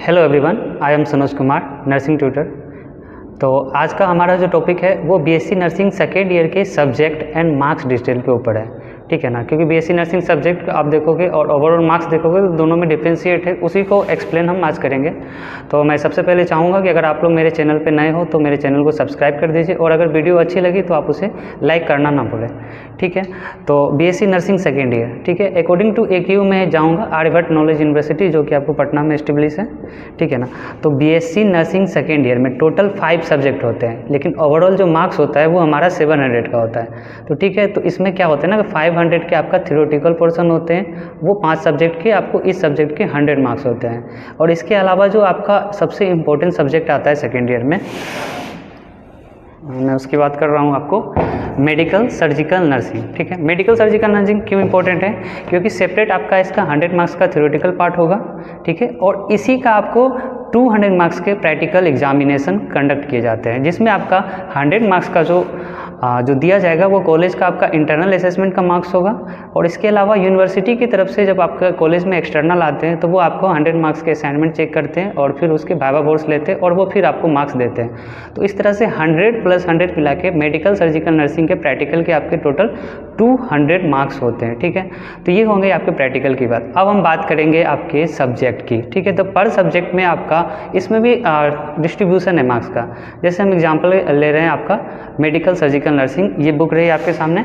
Hello everyone, I am Sanoj Kumar, nursing tutor. तो आज का हमारा जो टॉपिक है वो बीएससी नर्सिंग सेकेंड ईयर के सब्जेक्ट एंड मार्क्स डिटेल के ऊपर है, ठीक है ना। क्योंकि बीएससी नर्सिंग सब्जेक्ट आप देखोगे और ओवरऑल मार्क्स देखोगे तो दोनों में डिफ्रेंशिएट है, उसी को एक्सप्लेन हम आज करेंगे। तो मैं सबसे पहले चाहूँगा कि अगर आप लोग मेरे चैनल पे नए हो तो मेरे चैनल को सब्सक्राइब कर दीजिए और अगर वीडियो अच्छी लगी तो आप उसे लाइक करना ना भूलें, ठीक है। तो बीएससी नर्सिंग सेकेंड ईयर, ठीक है, अकॉर्डिंग टू AQU मैं जाऊँगा आर्यभट्ट नॉलेज यूनिवर्सिटी जो कि आपको पटना में एस्टेब्लिश है, ठीक है ना। तो बीएससी नर्सिंग सेकेंड ईयर में टोटल 5 सब्जेक्ट होते हैं, लेकिन ओवरऑल जो मार्क्स होता है वो हमारा 700 का होता है। तो ठीक है, तो इसमें क्या होता है ना, 500 के आपका थ्योरेटिकल पोर्शन होते हैं, वो 5 सब्जेक्ट के आपको इस सब्जेक्ट के 100 मार्क्स होते हैं। और इसके अलावा जो आपका सबसे इम्पोर्टेंट सब्जेक्ट आता है सेकेंड ईयर में, मैं उसकी बात कर रहा हूँ आपको, मेडिकल सर्जिकल नर्सिंग, ठीक है। मेडिकल सर्जिकल नर्सिंग क्यों इंपॉर्टेंट है? क्योंकि सेपरेट आपका इसका 100 मार्क्स का थ्योरेटिकल पार्ट होगा, ठीक है, और इसी का आपको 200 मार्क्स के प्रैक्टिकल एग्जामिनेशन कंडक्ट किए जाते हैं, जिसमें आपका 100 मार्क्स का जो दिया जाएगा वो कॉलेज का आपका इंटरनल असेसमेंट का मार्क्स होगा। और इसके अलावा यूनिवर्सिटी की तरफ से जब आपका कॉलेज में एक्सटर्नल आते हैं तो वो आपको 100 मार्क्स के असाइनमेंट चेक करते हैं और फिर उसके वाइवा बोर्ड्स लेते हैं और वो फिर आपको मार्क्स देते हैं। तो इस तरह से 100 + 100 मिला के मेडिकल सर्जिकल नर्सिंग के प्रैक्टिकल के आपके टोटल 200 मार्क्स होते हैं, ठीक है। तो ये होंगे आपके प्रैक्टिकल की बात। अब हम बात करेंगे आपके सब्जेक्ट की, ठीक है। तो पर सब्जेक्ट में आपका इसमें भी डिस्ट्रीब्यूशन है मार्क्स का। जैसे हम एग्जाम्पल ले रहे हैं आपका मेडिकल सर्जिकल नर्सिंग, ये बुक रही है आपके सामने।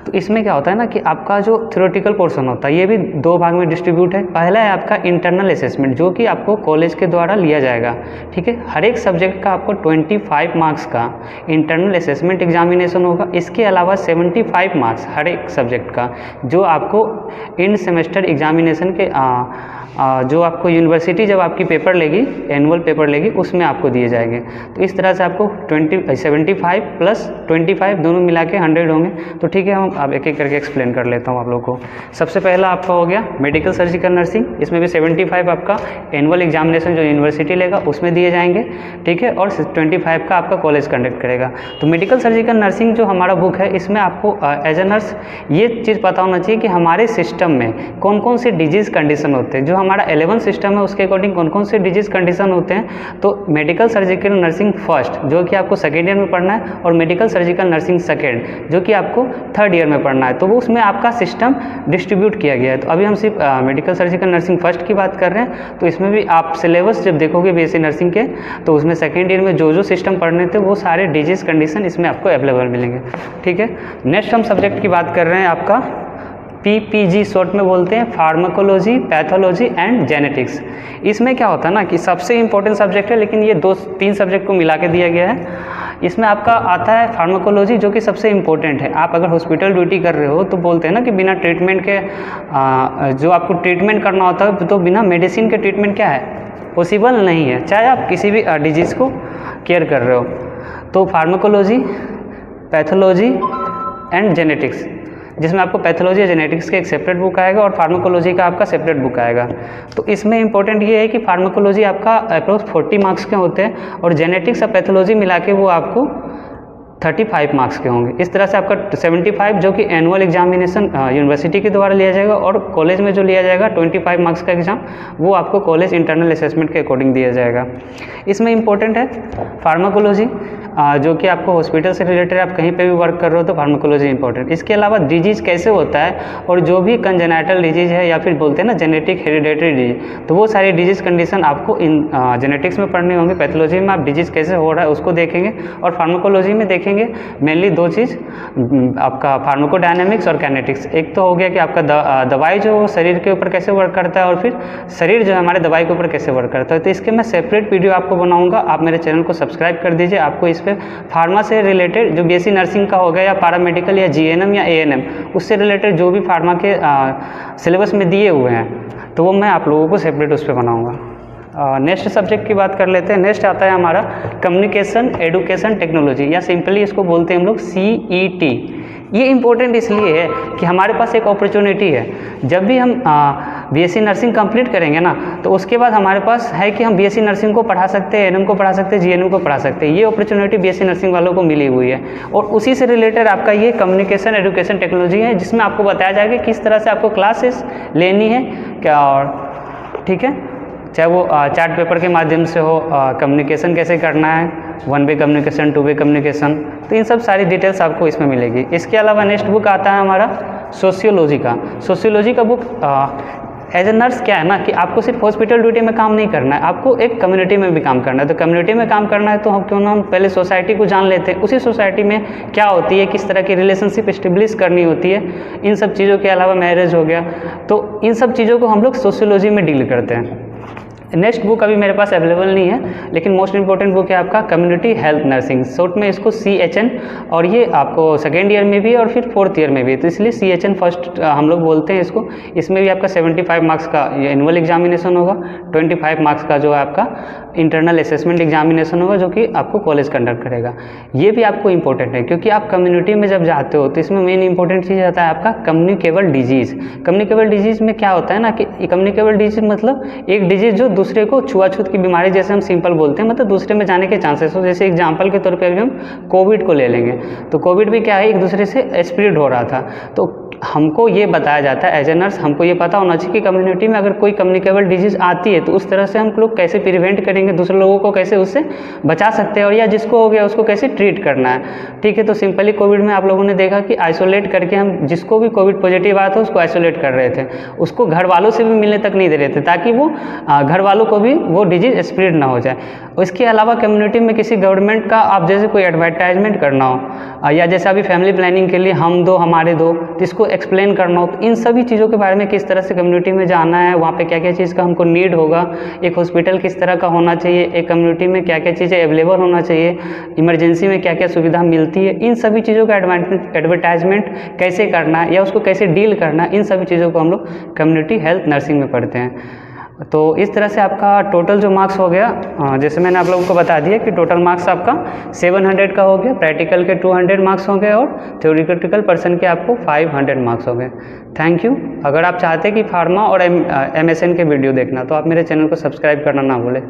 तो इसमें क्या होता है ना कि आपका जो थ्योरेटिकल पोर्शन होता है ये भी 2 भाग में डिस्ट्रीब्यूट है। पहला है आपका इंटरनल असेसमेंट जो कि आपको कॉलेज के द्वारा लिया जाएगा, ठीक है। हर एक सब्जेक्ट का आपको 25 मार्क्स का इंटरनल असेसमेंट एग्जामिनेशन होगा। इसके अलावा 75 मार्क्स हर एक सब्जेक्ट का जो आपको इन सेमेस्टर एग्जामिनेशन के जो आपको यूनिवर्सिटी जब आपकी पेपर लेगी, एनुअल पेपर लेगी, उसमें आपको दिए जाएंगे। तो इस तरह से आपको 75 + 25 दोनों मिला के 100 होंगे। तो ठीक है, हम अब एक एक करके एक्सप्लेन कर लेता हूँ आप लोगों को। सबसे पहला आपका हो गया मेडिकल सर्जिकल नर्सिंग, इसमें भी 75 आपका एनुअल एग्जामिनेशन जो यूनिवर्सिटी लेगा उसमें दिए जाएंगे, ठीक है, और 25 का आपका कॉलेज कंडक्ट करेगा। तो मेडिकल सर्जिकल नर्सिंग जो हमारा बुक है इसमें आपको एज ए नर्स ये चीज़ पता होना चाहिए कि हमारे सिस्टम में कौन कौन से डिजीज़ कंडीशन होते हैं। जो हमारा 11 सिस्टम है उसके अकॉर्डिंग कौन कौन से डिजीज़ कंडीशन होते हैं। तो मेडिकल सर्जिकल नर्सिंग फर्स्ट जो कि आपको सेकेंड ईयर में पढ़ना है, और मेडिकल सर्जिकल नर्सिंग सेकेंड जो कि आपको थर्ड ईयर में पढ़ना है। तो वो उसमें आपका सिस्टम डिस्ट्रीब्यूट किया गया है। तो अभी हम सिर्फ मेडिकल सर्जिकल नर्सिंग फर्स्ट की बात कर रहे हैं। तो इसमें भी आप सिलेबस जब देखोगे बीएससी नर्सिंग के, तो उसमें सेकेंड ईयर में जो सिस्टम पढ़ने थे वो सारे डिजीज़ कंडीशन इसमें आपको अवेलेबल मिलेंगे, ठीक है। नेक्स्ट हम सब्जेक्ट की बात कर रहे हैं आपका PPG शॉर्ट में बोलते हैं, फार्माकोलॉजी, पैथोलॉजी एंड जेनेटिक्स। इसमें क्या होता है ना कि सबसे इंपॉर्टेंट सब्जेक्ट है, लेकिन ये 2-3 सब्जेक्ट को मिला के दिया गया है। इसमें आपका आता है फार्माकोलॉजी जो कि सबसे इम्पोर्टेंट है। आप अगर हॉस्पिटल ड्यूटी कर रहे हो तो बोलते हैं ना कि बिना ट्रीटमेंट के जो आपको ट्रीटमेंट करना होता है तो बिना मेडिसिन के ट्रीटमेंट क्या है, पॉसिबल नहीं है, चाहे आप किसी भी डिजीज़ को केयर कर रहे हो। तो फार्माकोलॉजी, पैथोलॉजी एंड जेनेटिक्स, जिसमें आपको पैथोलॉजी या जेनेटिक्स के एक सेपरेट बुक आएगा और फार्माकोलॉजी का आपका सेपरेट बुक आएगा। तो इसमें इंपॉर्टेंट ये है कि फार्माकोलॉजी आपका अप्रोक्स 40 मार्क्स के होते हैं और जेनेटिक्स और पैथोलॉजी मिला के वो आपको 35 मार्क्स के होंगे। इस तरह से आपका 75 जो कि एनुअल एग्जामिनेशन यूनिवर्सिटी के द्वारा लिया जाएगा, और कॉलेज में जो लिया जाएगा 25 मार्क्स का एग्जाम वो आपको कॉलेज इंटरनल असेसमेंट के अकॉर्डिंग दिया जाएगा। इसमें इंपॉर्टेंट है फार्माकोलॉजी जो कि आपको हॉस्पिटल से रिलेटेड आप कहीं पे भी वर्क कर रहे हो तो फार्माकोलॉजी इंपॉर्टेंट। इसके अलावा डिजीज़ कैसे होता है और जो भी कंजेनाइटल डिजीज़ है या फिर बोलते हैं ना जेनेटिक हेरिडेटरी डिजीज, तो वो सारी डिजीज़ कंडीशन आपको इन जेनेटिक्स में पढ़नी होंगी। पैथोलॉजी में आप डिजीज़ कैसे हो रहा है उसको देखेंगे, और फार्माकोलॉजी में देखेंगे मेनली 2 चीज़, आपका फार्माकोडायनेमिक्स और काइनेटिक्स। एक तो हो गया कि आपका दवाई जो शरीर के ऊपर कैसे वर्क करता है, और फिर शरीर जो हमारे दवाई के ऊपर कैसे वर्क करता है। तो इसके मैं सेपरेट वीडियो आपको बनाऊंगा, आप मेरे चैनल को सब्सक्राइब कर दीजिए। आपको इस पे फार्मा से रिलेटेड जो बीएससी नर्सिंग का हो गया या पैरामेडिकल या GNM या ANM उससे रिलेटेड जो भी फार्मा के सिलेबस में दिए हुए हैं तो वो मैं आप लोगों को सेपरेट उस पर बनाऊंगा। नेक्स्ट सब्जेक्ट की बात कर लेते हैं। नेक्स्ट आता है हमारा कम्युनिकेशन एडुकेशन टेक्नोलॉजी, या सिंपली इसको बोलते हैं हम लोग CET। ये इम्पोर्टेंट इसलिए है कि हमारे पास एक अपॉर्चुनिटी है। जब भी हम बीएससी नर्सिंग कंप्लीट करेंगे ना, तो उसके बाद हमारे पास है कि हम बीएससी नर्सिंग को पढ़ा सकते हैं, ANM को पढ़ा सकते हैं, GNM को पढ़ा सकते हैं। ये अपॉर्चुनिटी बीएससी नर्सिंग वालों को मिली हुई है, और उसी से रिलेटेड आपका ये कम्युनिकेशन एडुकेशन टेक्नोलॉजी है, जिसमें आपको बताया जाएगा किस तरह से आपको क्लासेस लेनी है क्या, और ठीक है। चाहे वो चार्ट पेपर के माध्यम से हो, कम्युनिकेशन कैसे करना है, 1 वे कम्युनिकेशन, 2 वे कम्युनिकेशन, तो इन सब सारी डिटेल्स आपको इसमें मिलेगी। इसके अलावा नेक्स्ट बुक आता है हमारा सोशियोलॉजी का। सोशियोलॉजी का बुक एज ए नर्स क्या है ना कि आपको सिर्फ हॉस्पिटल ड्यूटी में काम नहीं करना है, आपको एक कम्युनिटी में भी काम करना है। तो कम्युनिटी में काम करना है तो हम क्यों ना हम पहले सोसाइटी को जान लेते हैं, उसी सोसाइटी में क्या होती है, किस तरह की रिलेशनशिप इस्टेब्लिश करनी होती है, इन सब चीज़ों के अलावा मैरिज हो गया, तो इन सब चीज़ों को हम लोग सोशियोलॉजी में डील करते हैं। नेक्स्ट बुक अभी मेरे पास अवेलेबल नहीं है, लेकिन मोस्ट इंपॉर्टेंट बुक है आपका कम्युनिटी हेल्थ नर्सिंग, शॉर्ट में इसको CHN, और ये आपको सेकेंड ईयर में भी और फिर 4th ईयर में भी, तो इसलिए CHN फर्स्ट हम लोग बोलते हैं इसको। इसमें भी आपका 75 मार्क्स का ये एनुअल एग्जामिनेशन होगा, 25 मार्क्स का जो है आपका इंटरनल असेसमेंट एग्जामिनेशन होगा, जो कि आपको कॉलेज कंडक्ट करेगा। ये भी आपको इंपॉर्टेंट है, क्योंकि आप कम्युनिटी में जब जाते हो तो इसमें मेन इंपॉर्टेंट चीज़ आता है आपका कम्युनिकेबल डिजीज़। कम्युनिकेबल डिजीज़ में क्या होता है ना कि कम्युनिकेबल डिजीज़ मतलब एक डिजीज़ जो दूसरे को छुआछूत की बीमारी, जैसे हम सिंपल बोलते हैं, मतलब दूसरे में जाने के चांसेस हो। जैसे एग्जांपल के तौर पे अभी हम कोविड को ले लेंगे, तो कोविड भी क्या है, एक दूसरे से स्प्रेड हो रहा था। तो हमको ये बताया जाता है एज ए नर्स, हमको ये पता होना चाहिए कि कम्युनिटी में अगर कोई कम्युनिकेबल डिजीज़ आती है तो उस तरह से हम लोग कैसे प्रिवेंट करेंगे, दूसरे लोगों को कैसे उससे बचा सकते हैं, और या जिसको हो गया उसको कैसे ट्रीट करना है। ठीक है, तो सिंपली कोविड में आप लोगों ने देखा कि आइसोलेट करके हम जिसको भी कोविड पॉजिटिव आया था उसको आइसोलेट कर रहे थे, उसको घर वालों से भी मिलने तक नहीं दे रहे थे, ताकि वो घर वालों को भी वो डिजीज़ स्प्रेड ना हो जाए। इसके अलावा कम्युनिटी में किसी गवर्नमेंट का आप जैसे कोई एडवर्टाइजमेंट करना हो, या जैसे अभी फैमिली प्लानिंग के लिए हम दो हमारे दो, तो इसको एक्सप्लेन करना हो, तो इन सभी चीज़ों के बारे में किस तरह से कम्युनिटी में जाना है, वहाँ पे क्या क्या चीज़ का हमको नीड होगा, एक हॉस्पिटल किस तरह का होना चाहिए, एक कम्युनिटी में क्या क्या चीज़ें अवेलेबल होना चाहिए, इमरजेंसी में क्या क्या सुविधा मिलती है, इन सभी चीज़ों का एडवर्टाइजमेंट कैसे करना है या उसको कैसे डील करना है, इन सभी चीज़ों को हम लोग कम्युनिटी हेल्थ नर्सिंग में पढ़ते हैं। तो इस तरह से आपका टोटल जो मार्क्स हो गया, जैसे मैंने आप लोगों को बता दिया कि टोटल मार्क्स आपका 700 का हो गया, प्रैक्टिकल के 200 मार्क्स हो गए, और थ्योरेटिकल पर्सन के आपको 500 मार्क्स हो गए। Thank you. अगर आप चाहते हैं कि फार्मा और MSN के वीडियो देखना तो आप मेरे चैनल को सब्सक्राइब करना ना भूलें।